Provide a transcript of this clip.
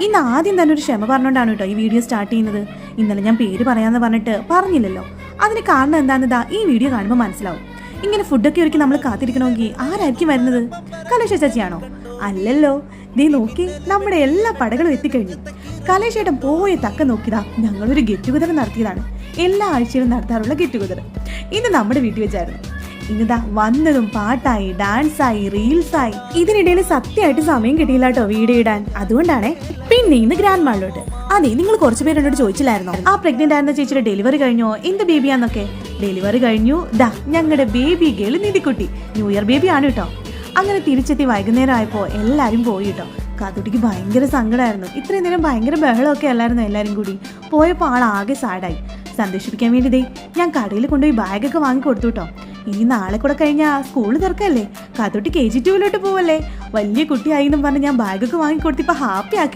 ഇന്ന് ആദ്യം തന്നെ ഒരു ക്ഷമ പറഞ്ഞുകൊണ്ടാണ് കേട്ടോ ഈ വീഡിയോ സ്റ്റാർട്ട് ചെയ്യുന്നത്. ഇന്നലെ ഞാൻ പേര് പറയാന്ന് പറഞ്ഞിട്ട് പറഞ്ഞില്ലല്ലോ. അതിന് കാരണം എന്താണെന്നതാ ഈ വീഡിയോ കാണുമ്പോൾ മനസ്സിലാവും. ഇങ്ങനെ ഫുഡൊക്കെ ഒരുക്കി നമ്മൾ കാത്തിരിക്കണമെങ്കിൽ ആരായിരിക്കും വരുന്നത്? കലേഷ ചേച്ചിയാണോ? അല്ലല്ലോ. ദേ നോക്കി, നമ്മുടെ എല്ലാ പടകളും എത്തിക്കഴിഞ്ഞു. കലേഷേട്ടൻ പോയ തക്ക നോക്കിയതാ ഞങ്ങളൊരു ഗെറ്റ് ടുഗദർ നടത്തിയതാണ്. എല്ലാ ആഴ്ചയിലും നടത്താറുള്ള ഗെറ്റ് ടുഗദർ ഇന്ന് നമ്മുടെ വീട്ടിൽ വെച്ചായിരുന്നു. ഇന്നിതാ വന്നതും പാട്ടായി, ഡാൻസായി, റീൽസായി. ഇതിനിടയിൽ സത്യമായിട്ട് സമയം കിട്ടിയില്ല കേട്ടോ വീഡിയോ ഇടാൻ. അതുകൊണ്ടാണേ. പിന്നെ ഇന്ന് ഗ്രാൻഡ് മാളിലോട്ട്. അതെ, നിങ്ങൾ കുറച്ച് പേര് എന്നോട് ചോദിച്ചില്ലായിരുന്നോ ആ പ്രഗ്നന്റ് ആയിരുന്ന ചേച്ചിയുടെ ഡെലിവറി കഴിഞ്ഞോ, എന്ത് ബേബിയാന്നൊക്കെ? ഡെലിവറി കഴിഞ്ഞു. ദാ ഞങ്ങളുടെ ബേബി ഗേൾ നിധിക്കുട്ടി ന്യൂ ഇയർ ബേബി ആണ് കേട്ടോ. അങ്ങനെ തിരിച്ചെത്തി വൈകുന്നേരം ആയപ്പോ എല്ലാരും പോയി കേട്ടോ. കാത്തുട്ടിക്ക് ഭയങ്കര സങ്കടമായിരുന്നു. ഇത്രയും നേരം ഭയങ്കര ബഹളമൊക്കെ അല്ലായിരുന്നു എല്ലാരും കൂടി. പോയപ്പോൾ ആളാകെ സാഡായി. സന്തോഷിപ്പിക്കാൻ വേണ്ടി ഞാൻ കടയിൽ കൊണ്ടുപോയി ബാഗൊക്കെ വാങ്ങി കൊടുത്തു കേട്ടോ. ഇനി നാളെ കൂടെ കഴിഞ്ഞാൽ സ്കൂൾ തുറക്കല്ലേ, കാത്തുട്ടി KG 2 പോവല്ലേ. വലിയ കുട്ടിയായി എന്നും പറഞ്ഞ് ഞാൻ ബാഗൊക്കെ വാങ്ങി കൊടുത്തിപ്പോ ഹാപ്പി ആക്കി.